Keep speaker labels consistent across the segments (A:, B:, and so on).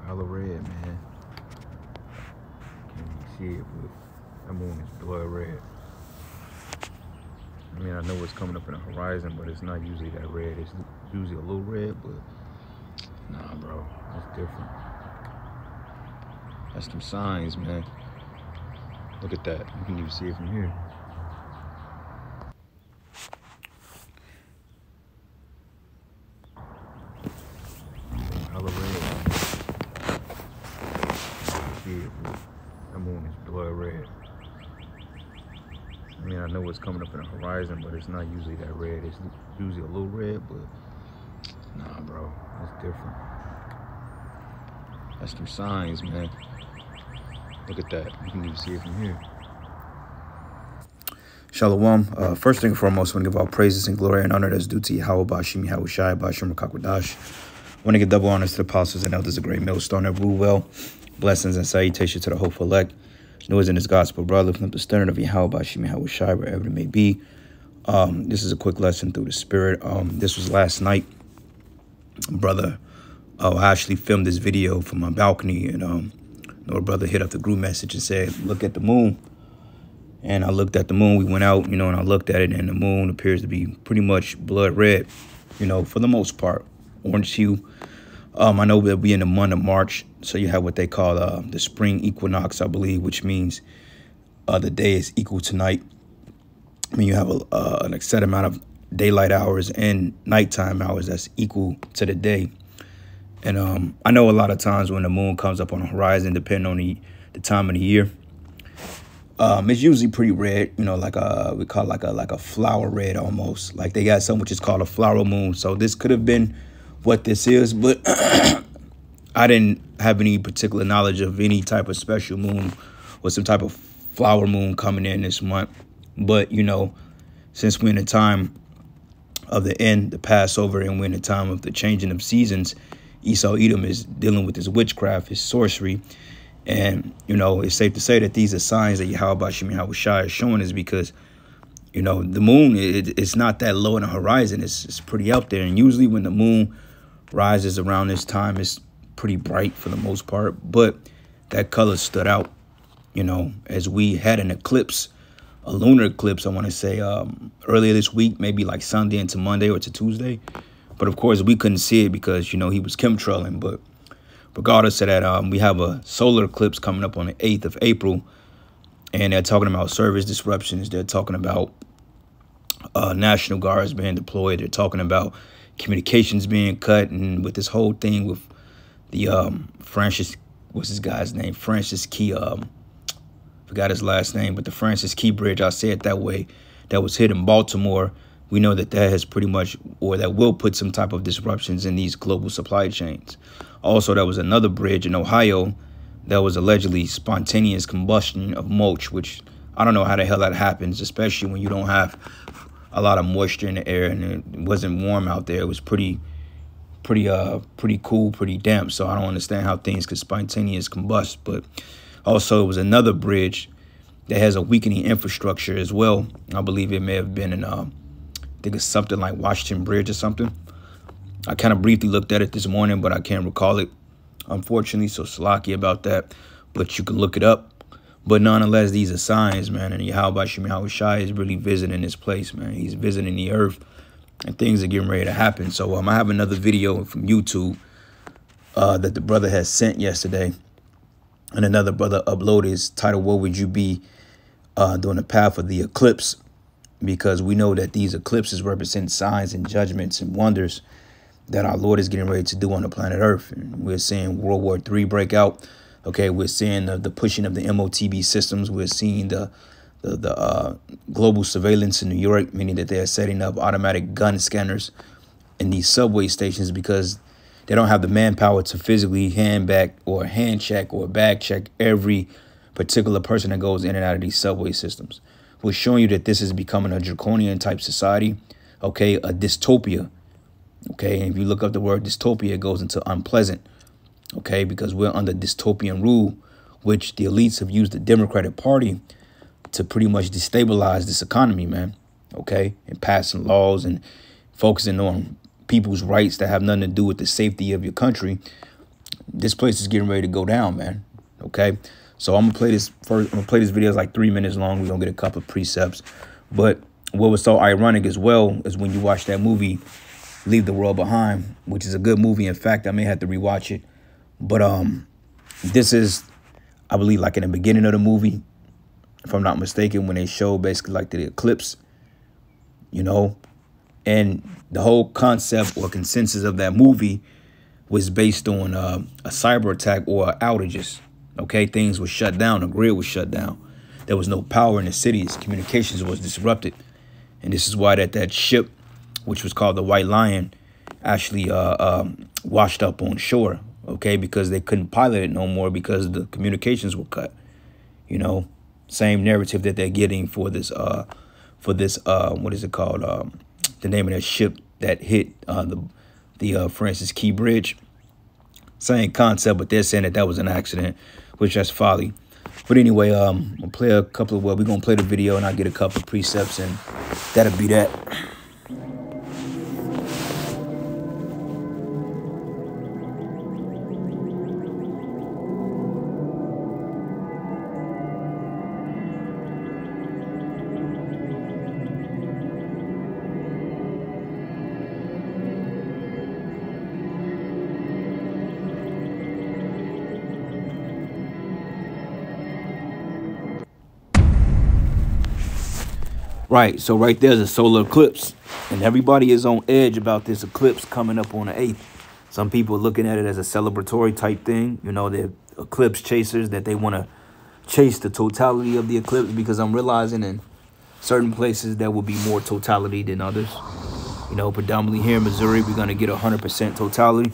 A: Hella red, man. Can't even see it, but that moon is blood red. I mean, I know it's coming up in the horizon, but it's not usually that red. It's usually a little red, but nah, bro, it's different. That's some signs, man. Look at that. You can even see it from here. Hella red. See it, but that moon is blood red. I mean, I know it's coming up in the horizon, but it's not usually that red. It's usually a little red, but nah, bro, it's different. That's some signs, man. Look at that. You can even see it from here. Shalom. First thing and foremost, I want to give all praises and glory and honor that's due to Yahweh Bashim Yahushai Bashim Rakakwadash. I want to give double honors to the apostles and elders of Great Millstone that rule well. Blessings and salutations to the hopeful elect. Noise in this gospel, brother, lifting up the standard of Yahweh Bashim Yahushai, wherever it may be. This is a quick lesson through the spirit. This was last night, brother. I actually filmed this video from my balcony, and a brother hit up the group message and said, "Look at the moon." And I looked at the moon. We went out, and I looked at it, and the moon appears to be pretty much blood red, for the most part, orange hue. I know that we in the month of March, so you have what they call the spring equinox, I believe, which means the day is equal to night. I mean, you have an set amount of daylight hours and nighttime hours that's equal to the day. And I know a lot of times when the moon comes up on the horizon, depending on the time of the year, it's usually pretty red, like we call it like a flower red almost. Like they got something which is called a flower moon. So this could have been what this is, but I didn't have any particular knowledge of any type of special moon or some type of flower moon coming in this month. But, since we're in the time of the end, the Passover, and we're in the time of the changing of seasons, Esau Edom is dealing with his witchcraft, his sorcery. And, it's safe to say that these are signs that Yahweh Bashim Yahushai is showing us because, the moon, it's not that low in the horizon. It's pretty up there. And usually when the moon rises around this time, it's pretty bright for the most part. But that color stood out, as we had an eclipse, a lunar eclipse, I want to say, earlier this week, maybe like Sunday into Monday or to Tuesday. But, of course, we couldn't see it because, he was chemtrailing. But regardless of that, we have a solar eclipse coming up on the 8th of April. And they're talking about service disruptions. They're talking about National Guards being deployed. They're talking about communications being cut. And with this whole thing with the Francis, what's this guy's name? Francis Key, forgot his last name, but the Francis Key Bridge, I'll say it that way, that was hit in Baltimore. We know that has pretty much, or that will put some type of disruptions in these global supply chains. Also, there was another bridge in Ohio that was allegedly spontaneous combustion of mulch, which I don't know how the hell that happens, especially when you don't have a lot of moisture in the air and it wasn't warm out there. It was pretty cool, pretty damp. So I don't understand how things could spontaneous combust. But also, it was another bridge that has a weakening infrastructure as well. I believe it may have been in, I think it's something like Washington Bridge or something. I kind of briefly looked at it this morning, but I can't recall it, unfortunately. So slacky about that. But you can look it up. But nonetheless, these are signs, man. And Yahweh Bashim Yahushai is really visiting this place, man. He's visiting the earth. And things are getting ready to happen. So I have another video from YouTube that the brother has sent yesterday. And another brother uploaded his title, "What Would You Be During the Path of the Eclipse?" Because we know that these eclipses represent signs and judgments and wonders that our Lord is getting ready to do on the planet Earth. And we're seeing World War III break out. Okay, we're seeing the pushing of the MOTB systems. We're seeing the global surveillance in New York, meaning that they're setting up automatic gun scanners in these subway stations because they don't have the manpower to physically hand check or bag check every particular person that goes in and out of these subway systems. We're showing you that this is becoming a draconian type society, okay, a dystopia, okay? And if you look up the word dystopia, it goes into unpleasant, okay, because we're under dystopian rule, which the elites have used the Democratic Party to pretty much destabilize this economy, man, okay, and passing laws and focusing on people's rights that have nothing to do with the safety of your country this place is getting ready to go down, man. Okay, so I'm gonna play this first. I'm gonna play this video. It's like 3 minutes long. We're gonna get a couple of precepts. But what was so ironic as well is when you watch that movie, Leave the World Behind, which is a good movie. In fact, I may have to rewatch it. But this is, I believe, like in the beginning of the movie, if I'm not mistaken, when they show basically like the eclipse, you know, and the whole concept or consensus of that movie was based on a cyber attack or outages. Okay, things were shut down. The grid was shut down. There was no power in the cities. Communications was disrupted. And this is why that ship, which was called the White Lion, actually washed up on shore. Okay, because they couldn't pilot it no more because the communications were cut. You know, same narrative that they're getting for this what is it called? The name of that ship that hit the Francis Key Bridge. Same concept, but they're saying that was an accident, which that's folly. But anyway, we'll play a couple of, we're going to play the video and I'll get a couple of precepts and that'll be that. Right, so right there's a solar eclipse, and everybody is on edge about this eclipse coming up on the 8th. Some people are looking at it as a celebratory type thing. You know, they're eclipse chasers, that they want to chase the totality of the eclipse, because I'm realizing in certain places there will be more totality than others. You know, predominantly here in Missouri, we're going to get 100% totality.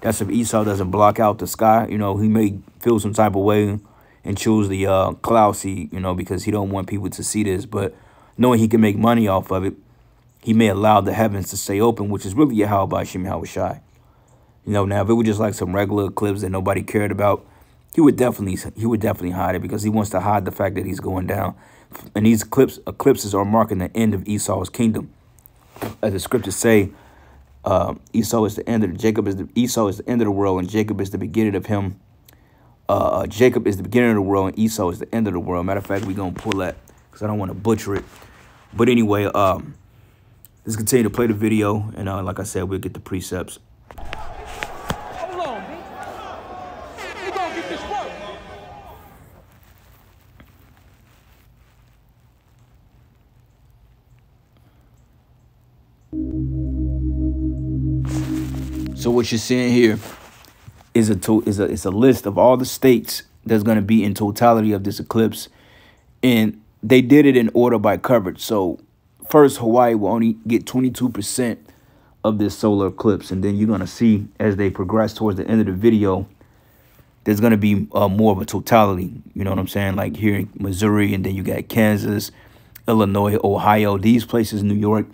A: That's if Esau doesn't block out the sky. You know, he may feel some type of way and choose the cloud seed, you know, because he don't want people to see this, but knowing he can make money off of it, he may allow the heavens to stay open, which is really Yahweh Bashim Yahushai. You know, now if it was just like some regular eclipse that nobody cared about, he would definitely hide it, because he wants to hide the fact that he's going down. And these eclipses are marking the end of Esau's kingdom. As the scriptures say, Esau is the end of Esau is the end of the world, and Jacob is the beginning of him. Jacob is the beginning of the world, and Esau is the end of the world. Matter of fact, we're gonna pull that because I don't want to butcher it. But anyway, let's continue to play the video, and like I said, we'll get the precepts.
B: Hold on, B. We gonna get this work.
A: So what you're seeing here is a list of all the states that's going to be in totality of this eclipse, and they did it in order by coverage. So first, Hawaii will only get 22% of this solar eclipse. And then you're going to see as they progress towards the end of the video, there's going to be more of a totality. You know what I'm saying? Like here in Missouri, and then you got Kansas, Illinois, Ohio, these places, New York.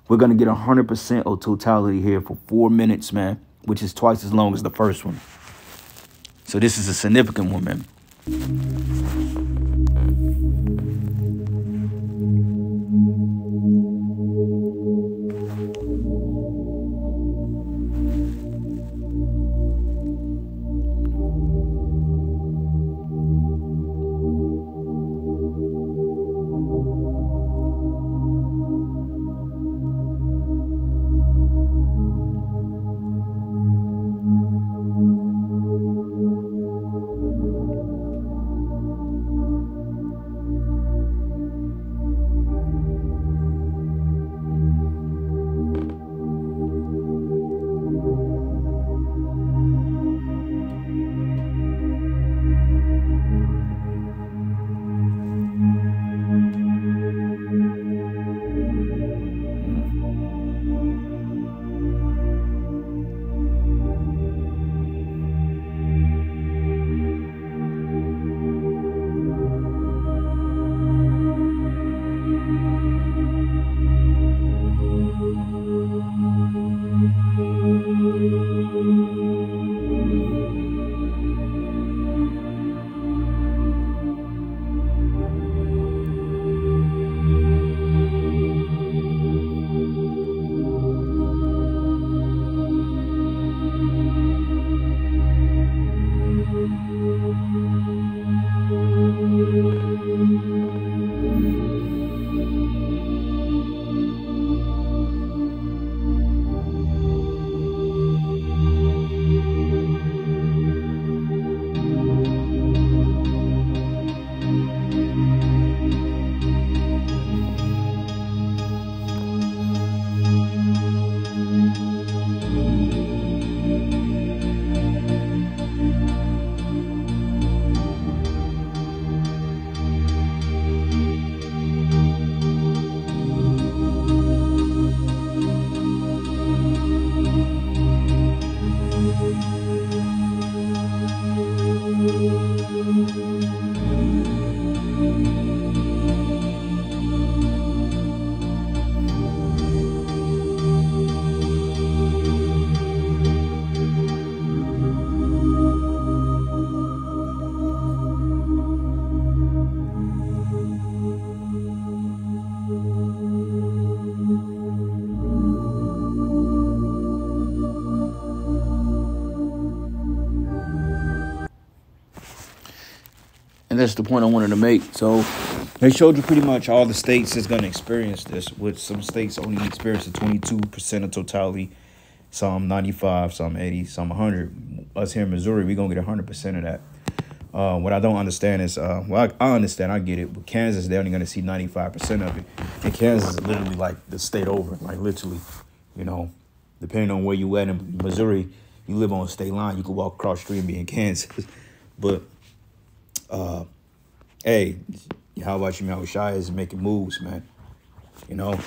A: We're going to get 100% of totality here for 4 minutes, man, which is twice as long as the first one. So this is a significant one, man. And that's the point I wanted to make. So they showed you pretty much all the states is going to experience this, with some states only experiencing 22% of totality, some 95, some 80, some 100. Us here in Missouri, we're going to get 100% of that. What I don't understand is, well, I understand, I get it, but Kansas, they're only going to see 95% of it. And Kansas is literally like the state over, like literally, you know, depending on where you at in Missouri, you live on a state line, you can walk across the street and be in Kansas. But, hey, how about you, Yahushua is making moves, man, you know?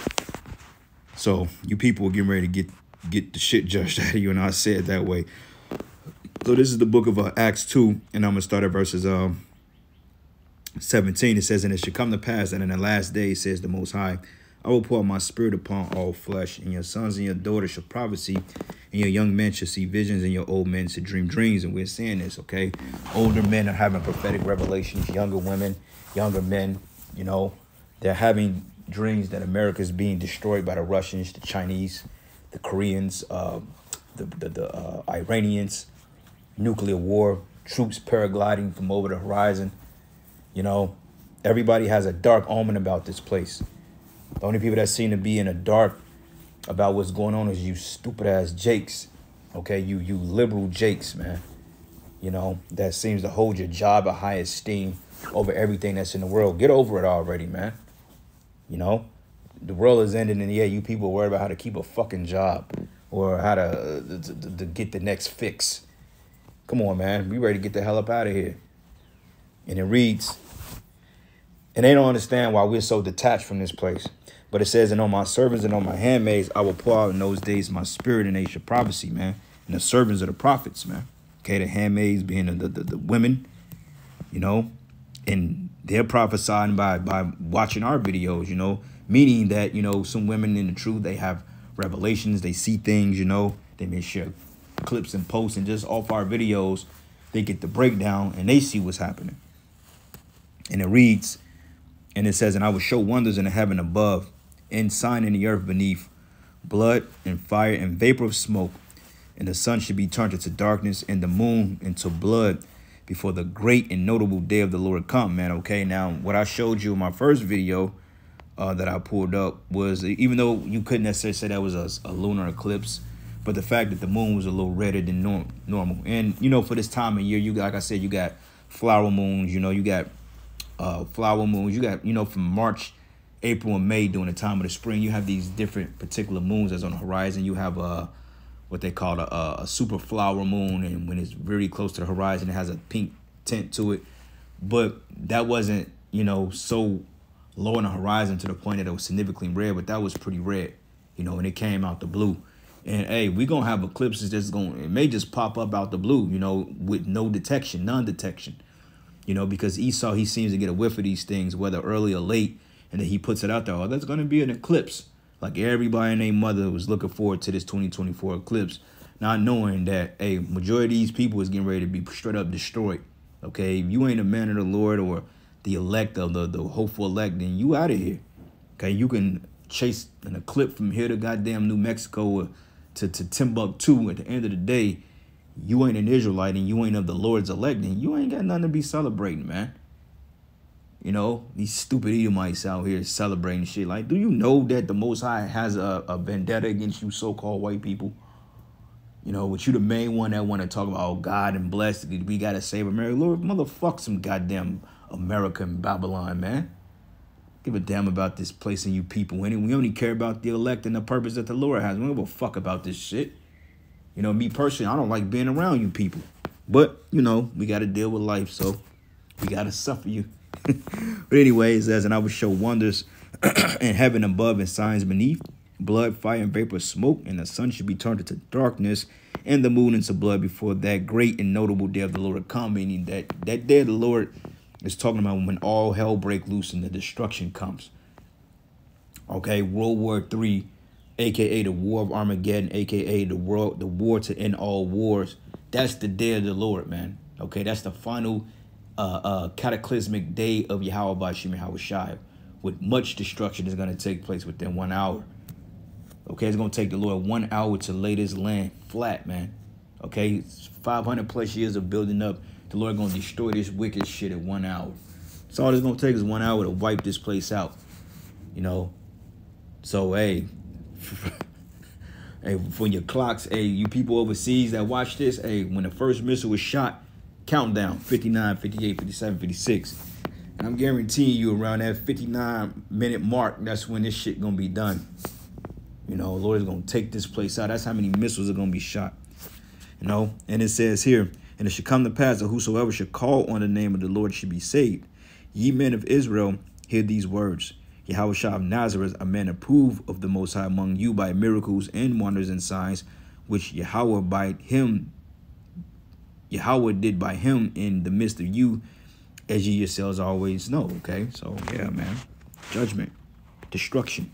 A: So you people are getting ready to get the shit judged out of you, and I say it that way. So this is the book of Acts 2, and I'm going to start at verses 17. It says, "And it shall come to pass that in the last days, says the Most High, I will pour out my spirit upon all flesh, and your sons and your daughters shall prophesy, and your young men shall see visions, and your old men shall dream dreams." And we're seeing this, okay? Older men are having prophetic revelations. Younger women, younger men, you know, they're having dreams that America is being destroyed by the Russians, the Chinese, the Koreans, the Iranians, nuclear war, troops paragliding from over the horizon. You know, everybody has a dark omen about this place. The only people that seem to be in the dark about what's going on is you stupid ass Jakes. Okay, you liberal Jakes, man. You know, that seems to hold your job at high esteem over everything that's in the world. Get over it already, man. You know, the world is ending, and yeah, you people are worried about how to keep a fucking job or how to get the next fix. Come on, man. We ready to get the hell up out of here. And it reads, and they don't understand why we're so detached from this place. But it says, "And on my servants and on my handmaids, I will pour out in those days my spirit, and they shall prophecy," man. And the servants are the prophets, man. Okay, the handmaids being the women, you know, and they're prophesying by watching our videos, you know, meaning that, you know, some women in the truth, they have revelations, they see things, you know, they may share clips and posts, and just off our videos, they get the breakdown and they see what's happening. And it reads, and it says, "And I will show wonders in the heaven above, and sign in the earth beneath, blood and fire and vapor of smoke. And the sun should be turned into darkness, and the moon into blood, before the great and notable day of the Lord come," man. Okay, now what I showed you in my first video that I pulled up was, even though you couldn't necessarily say that was a lunar eclipse, but the fact that the moon was a little redder than normal. And, you know, for this time of year, you got, like I said, you got flower moons, you know, you got flower moons, you got, you know, from March, April, and May during the time of the spring, you have these different particular moons that's on the horizon. You have what they call a super flower moon, and when it's very close to the horizon, it has a pink tint to it. But that wasn't, you know, so low on the horizon to the point that it was significantly red, but that was pretty red, you know, and it came out the blue. And hey, we're gonna have eclipses that's it may just pop up out the blue, you know, with no detection, non-detection, you know, because Esau, he seems to get a whiff of these things, whether early or late, and then he puts it out there. Oh, that's gonna be an eclipse. Like everybody and their mother was looking forward to this 2024 eclipse, not knowing that, hey, majority of these people is getting ready to be straight up destroyed. Okay, if you ain't a man of the Lord or the elect of the hopeful elect, then you out of here. Okay, you can chase an eclipse from here to goddamn New Mexico or to Timbuktu. At the end of the day, you ain't an Israelite and you ain't of the Lord's elect, and you ain't got nothing to be celebrating, man. You know, these stupid Edomites out here celebrating shit. Like, do you know that the Most High has a vendetta against you so-called white people? You know, but you the main one that want to talk about, oh, God and blessed, we got to save America. Lord, motherfuck some goddamn America and Babylon, man. Give a damn about this place and you people. And we only care about the elect and the purpose that the Lord has. We don't give a fuck about this shit. You know, me personally, I don't like being around you people. But, you know, we got to deal with life, so we got to suffer you. But anyway, it says, "And I will show wonders in heaven above and signs beneath, blood, fire, and vapor of smoke, and the sun should be turned into darkness, and the moon into blood, before that great and notable day of the Lord come." Meaning that day of the Lord is talking about when all hell break loose and the destruction comes. Okay, World War III, aka the War of Armageddon, aka the war to end all wars. That's the day of the Lord, man. Okay, that's the final cataclysmic day of Yahweh Bashim Yahushua, with much destruction is going to take place within 1 hour. Okay, it's going to take the Lord 1 hour to lay this land flat, man. Okay, it's 500 plus years of building up The Lord going to destroy this wicked shit at 1 hour. So all it's going to take is 1 hour to wipe this place out. You know? So, hey, hey, for your clocks, hey, you people overseas that watch this, hey, when the first missile was shot, countdown, 59, 58, 57, 56. And I'm guaranteeing you around that 59-minute mark, that's when this shit going to be done. You know, the Lord is going to take this place out. That's how many missiles are going to be shot. You know, and it says here, and it should come to pass that whosoever should call on the name of the Lord should be saved. Ye men of Israel, hear these words. Yahushua of Nazareth, a man approved of the Most High among you by miracles and wonders and signs, which Yahweh did by him in the midst of you, as ye yourselves always know. Okay, so yeah, man. Judgment, destruction.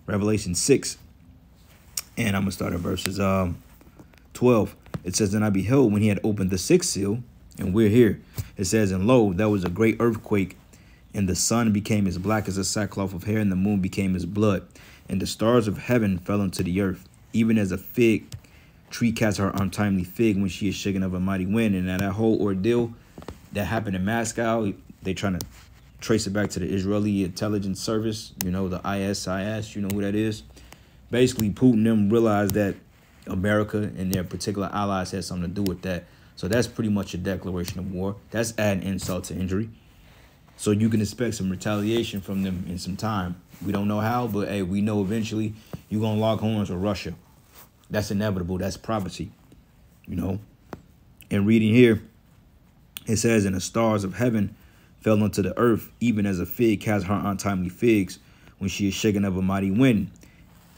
A: Revelation 6. And I'm going to start at verses 12. It says, and I beheld when he had opened the sixth seal, and we're here. It says, and lo, there was a great earthquake, and the sun became as black as a sackcloth of hair, and the moon became as blood, and the stars of heaven fell into the earth, even as a fig tree casts her untimely fig when she is shaken of a mighty wind. And now that whole ordeal that happened in Moscow, they trying to trace it back to the Israeli intelligence service, you know, the ISIS, you know who that is. Basically, Putin them realized that America and their particular allies had something to do with that. So that's pretty much a declaration of war. That's adding insult to injury. So you can expect some retaliation from them in some time. We don't know how, but hey, we know eventually you're going to lock horns with Russia. That's inevitable. That's prophecy, you know. And reading here, it says, and the stars of heaven fell unto the earth, even as a fig casts her untimely figs when she is shaken of a mighty wind.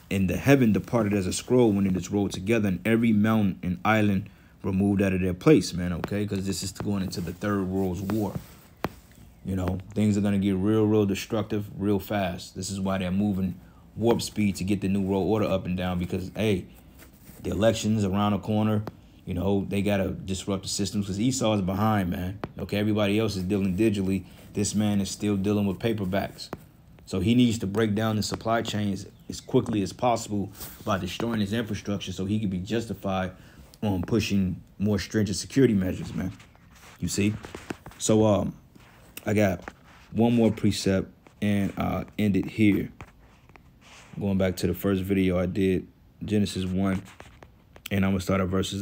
A: And the heaven departed as a scroll when it is rolled together, and every mountain and island removed out of their place, man, okay? Because this is going into the Third World War. You know, things are going to get real destructive real fast. This is why they're moving warp speed to get the New World Order up and down, because, hey, the elections around the corner, you know, they got to disrupt the systems because Esau is behind, man. Okay, everybody else is dealing digitally. This man is still dealing with paperbacks. So he needs to break down the supply chains as quickly as possible by destroying his infrastructure so he can be justified on pushing more stringent security measures, man. You see? So I got one more precept and I'll end it here. Going back to the first video I did, Genesis 1, and I'm going to start at verses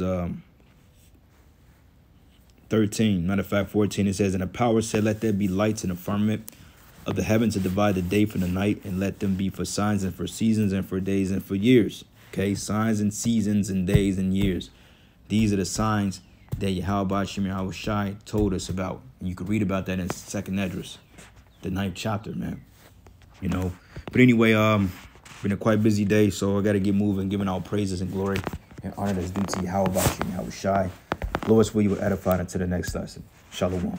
A: 13. Matter of fact, 14, it says, and the power said, let there be lights in the firmament of the heaven to divide the day from the night, and let them be for signs and for seasons and for days and for years. Okay, signs and seasons and days and years. These are the signs that Yahweh Shem Yahushai told us about. And you could read about that in 2nd Esdras, the 9th chapter, man. You know, but anyway, been a quite busy day, so I got to get moving, giving all praises and glory and honor that's due to Yahweh Shem Yahushai. Lord, will you edify until the next lesson. Shalom.